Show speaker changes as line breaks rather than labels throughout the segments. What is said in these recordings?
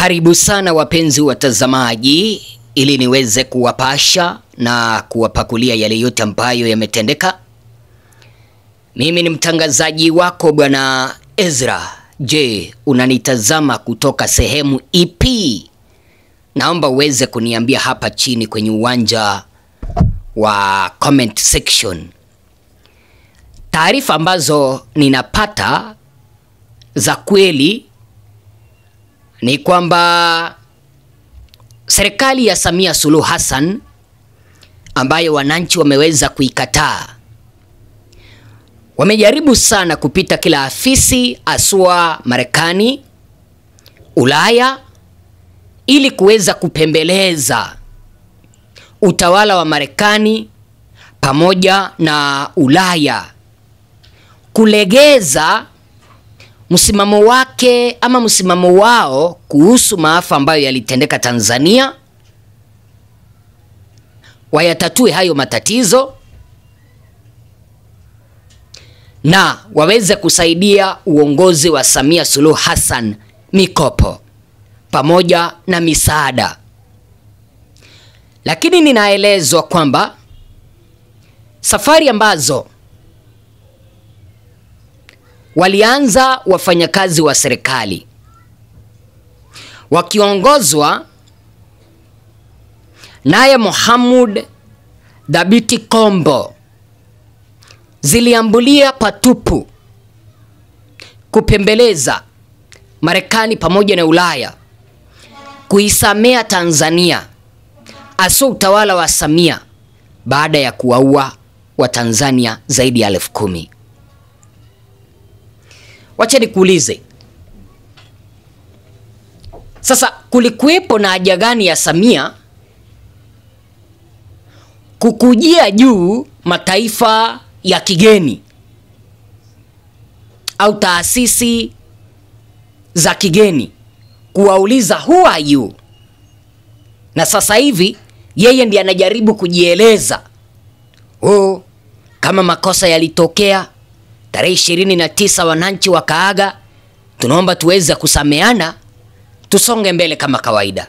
Karibu sana wapenzi watazamaji, ili niweze kuwapasha na kuwapakulia yale yote ambayo yametendeka. Mimi ni mtangazaji wako Bwana Ezra. Je, unanitazama kutoka sehemu ipi? Naomba uweze kuniambia hapa chini kwenye uwanja wa comment section. Taarifa ambazo ninapata za kweli ni kwamba serikali ya Samia Suluhu Hassan ambayo wananchi wameweza kuikataa, wamejaribu sana kupita kila afisi aswa Marekani, Ulaya, ili kuweza kupembeleza utawala wa Marekani pamoja na Ulaya kulegeza msimamo wake ama msimamo wao kuhusu maafa ambayo yalitendeka Tanzania, wayatatue hayo matatizo na waweze kusaidia uongozi wa Samia Suluhu Hassan mikopo pamoja na misaada. Lakini ninaelezwa kwamba safari ambazo walianza wafanyakazi wa serikali wakiongozwa naye Mohamed Thabiti Kombo ziliambulia patupu kupembeleza Marekani pamoja na Ulaya kuisamea Tanzania, aso utawala wa Samia baada ya kuwaua wa Tanzania zaidi ya 10,000. Wacha nikuulize, sasa kulikuwepo na haja gani ya Samia kukujia juu mataifa ya kigeni au taasisi za kigeni kuwauliza who are you? Na sasa hivi yeye ndiye anajaribu kujieleza. Kama makosa yalitokea tarehe 29 wananchi wakaaga, tunaomba tuweze kusameana, tusonge mbele kama kawaida.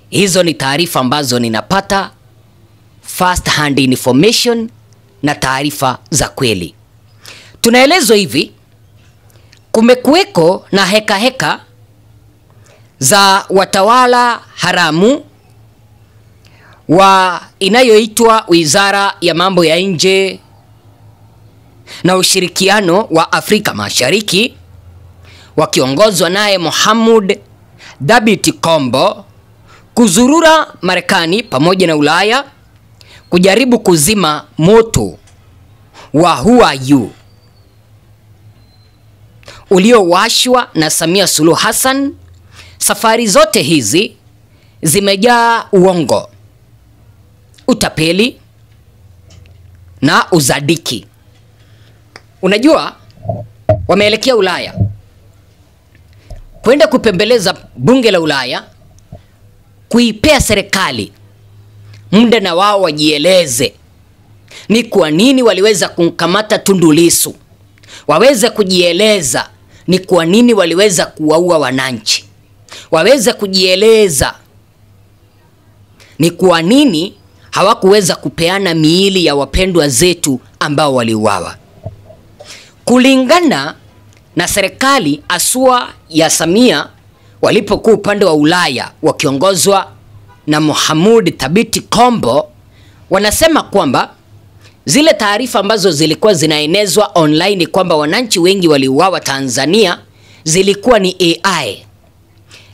Hizo ni taarifa ambazo ninapata first hand information na taarifa za kweli. Tunaelezwa hivi, kumekuweko na heka za watawala haramu wa inayoitwa Wizara ya Mambo ya Nje na Ushirikiano wa Afrika Mashariki, wakiongozwa naye Mohamed Thabiti Kombo, kuzurura Marekani pamoja na Ulaya kujaribu kuzima moto wa who are you uliowashwa na Samia Suluhu Hassan. Safari zote hizi zimejaa uongo, utapeli na uzadiki. Unajua, wameelekea Ulaya kwenda kupembeleza bunge la Ulaya, kuipea serikali muda na wao wajieleze ni kwa nini waliweza kumkamata Tundu Lissu, waweze kujieleza ni kwa nini waliweza kuwaua wananchi, waweze kujieleza ni kwa nini hawakuweza kupeana miili ya wapendwa zetu ambao waliuawa. Kulingana na serikali aswa ya Samia, walipokuwa upande wa Ulaya wakiongozwa na Mohamed Thabiti Kombo, wanasema kwamba zile taarifa ambazo zilikuwa zinaenezwa online kwamba wananchi wengi waliuawa Tanzania zilikuwa ni AI.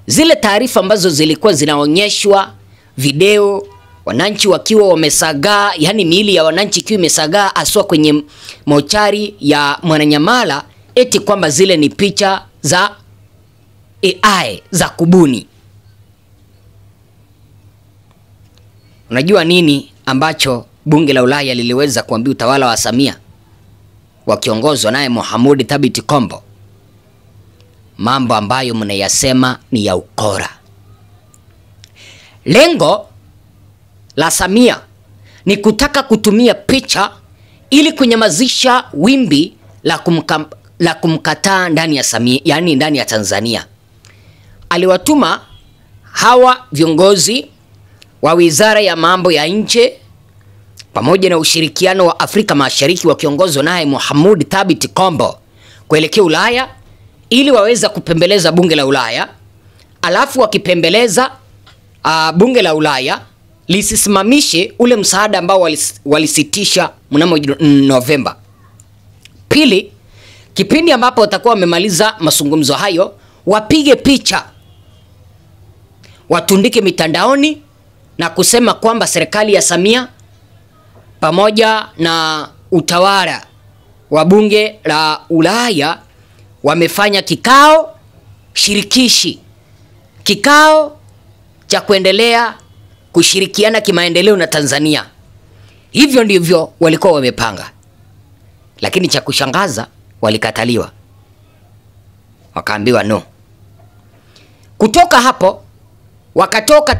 Zile taarifa ambazo zilikuwa zinaonyeshwa video wananchi wakiwa wamesagaa, yani miili ya wananchi ikiwa imesagaa aswa kwenye mochari ya Mwananyamala, eti kwamba zile ni picha za AI za kubuni. Unajua nini ambacho bunge la Ulaya liliweza kuambia utawala wa Samia wakiongozwa naye Mohamed Thabiti Kombo? Mambo ambayo mnayasema ni ya ukora. Lengo la Samia ni kutaka kutumia picha ili kunyamazisha wimbi la la kumkataa ndani ya Samia, yani ndani ya Tanzania. Aliwatuma hawa viongozi wa Wizara ya Mambo ya Nje pamoja na ushirikiano wa Afrika Mashariki wakiongozwa naye Mohamud Thabit Kombo kuelekea Ulaya ili waweza kupembeleza bunge la Ulaya. Alafu wakipembeleza bunge la Ulaya lisisimamishe ule msaada ambao walisitisha mnamo Novemba. Pili, kipindi ambapo watakuwa wamemaliza mazungumzo hayo, wapige picha, watundike mitandaoni na kusema kwamba serikali ya Samia pamoja na utawala wa bunge la Ulaya wamefanya kikao shirikishi, kikao cha kuendelea kushirikiana kimaendeleo na Tanzania. Hivyo ndivyo walikuwa wamepanga. Lakini cha kushangaza walikataliwa. Wakaambiwa no. Kutoka hapo wakatoka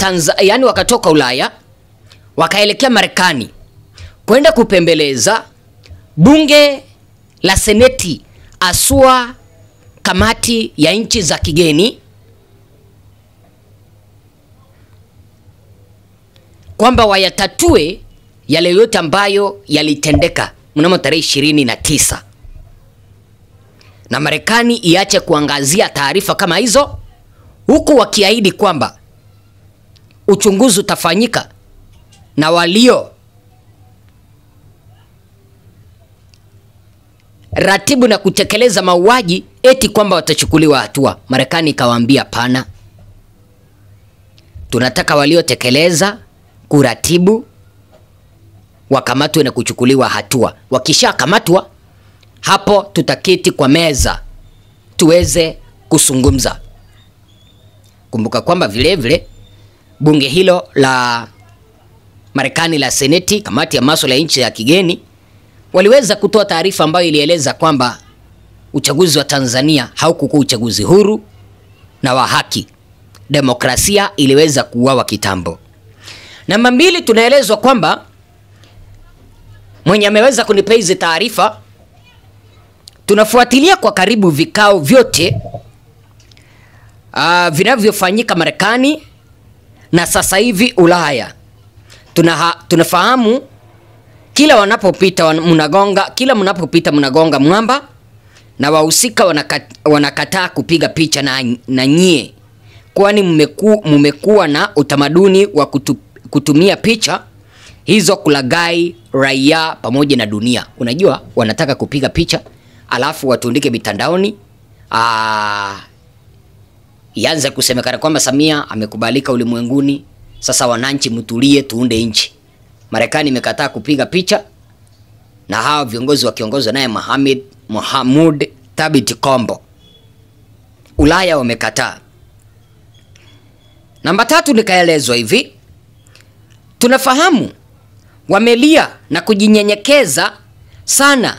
wakatoka Ulaya wakaelekea Marekani kwenda kupembeleza bunge la Seneti, asua kamati ya nchi za kigeni, kwamba wayatatue yale yote ambayo yalitendeka mnamo tarehe 29. Na Marekani iache kuangazia taarifa kama hizo, huku wakiahidi kwamba uchunguzi utafanyika na walio ratibu na kutekeleza mauaji eti kwamba watachukuliwa hatua. Marekani ikawaambia pana, tunataka waliotekeleza, kuratibu, wakamatwe na kuchukuliwa hatua. Wakishakamatwa, hapo tutaketi kwa meza tuweze kuzungumza. Kumbuka kwamba vile vile bunge hilo la Marekani la Seneti, kamati ya masuala ya nchi ya kigeni, waliweza kutoa taarifa ambayo ilieleza kwamba uchaguzi wa Tanzania haukuwa uchaguzi huru na wa haki. Demokrasia iliweza kuuawa kitambo. Namba 2, tunaelezwa kwamba mwenye ameweza kunipa hizi taarifa, tunafuatilia kwa karibu vikao vyote vinavyofanyika Marekani na sasa hivi Ulaya. Tunafahamu kila wanapopita mnagonga mwamba, na wahusika wanakataa kupiga picha na nyie, kwani mmekuwa na utamaduni wa kutumia picha hizo kulaghai raia pamoja na dunia. Unajua wanataka kupiga picha alafu watundike mitandaoni, ianze kusemekana kwamba Samia amekubalika ulimwenguni, sasa wananchi mtulie tuunde nchi. Marekani imekataa kupiga picha na hao viongozi wakiongozwa naye Mohamud Thabit Kombo. Ulaya wamekataa. Namba 3, nikaelezwa hivi, tunafahamu wamelia na kujinyenyekeza sana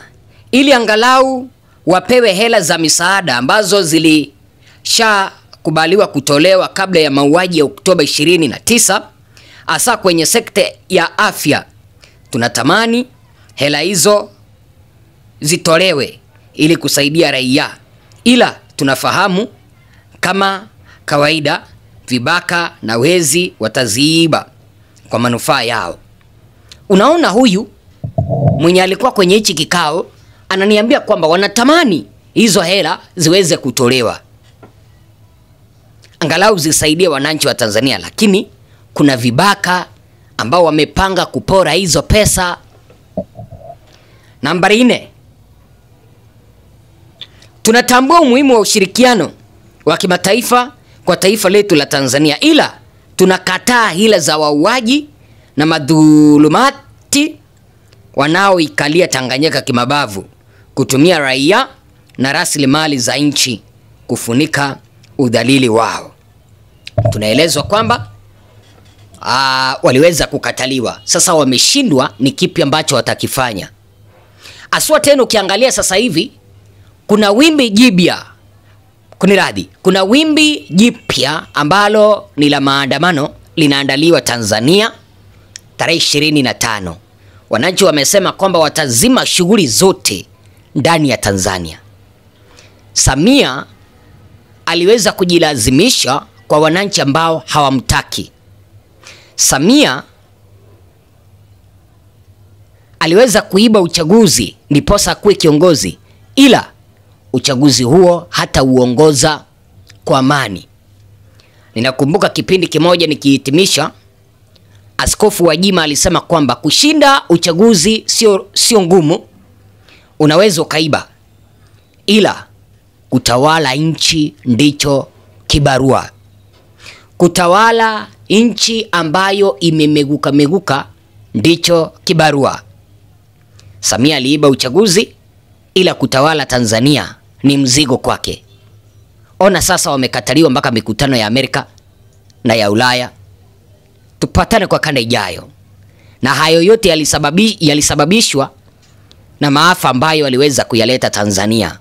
ili angalau wapewe hela za misaada ambazo zilishakubaliwa kutolewa kabla ya mauaji ya Oktoba 29, hasa kwenye sekta ya afya. Tunatamani hela hizo zitolewe ili kusaidia raia, ila tunafahamu kama kawaida vibaka na wezi wataziiba kwa manufaa yao. Unaona, huyu mwenye alikuwa kwenye hichi kikao ananiambia kwamba wanatamani hizo hela ziweze kutolewa angalau zisaidie wananchi wa Tanzania, lakini kuna vibaka ambao wamepanga kupora hizo pesa. Namba 4, tunatambua umuhimu wa ushirikiano wa kimataifa kwa taifa letu la Tanzania, ila tunakataa hila za wauaji na madhulumati wanaoikalia Tanganyika kimabavu, kutumia raia na rasilimali za nchi kufunika udhalili wao. Tunaelezwa kwamba waliweza kukataliwa. Sasa wameshindwa ni kipi ambacho watakifanya. Aswa tena ukiangalia sasa hivi kuna wimbi jipya. Kuna wimbi jipya ambalo ni la maandamano linaandaliwa Tanzania tarehe 25. Wananchi wamesema kwamba watazima shughuli zote ndani ya Tanzania. Samia aliweza kujilazimisha kwa wananchi ambao hawamtaki. Samia aliweza kuiba uchaguzi ndiposa kuwe kiongozi, ila uchaguzi huo hata uongoza kwa amani. Ninakumbuka kipindi kimoja nikihitimisha, Askofu Gwajima alisema kwamba kushinda uchaguzi sio ngumu, unaweza ukaiba, ila kutawala nchi ndicho kibarua. Kutawala nchi ambayo imemeguka ndicho kibarua. Samia aliiba uchaguzi, ila kutawala Tanzania ni mzigo kwake. Ona sasa wamekataliwa mpaka mikutano ya Amerika na ya Ulaya. Tupatane kwa kanda ijayo. Na hayo yote yalisababishwa na maafa ambayo aliweza kuyaleta Tanzania.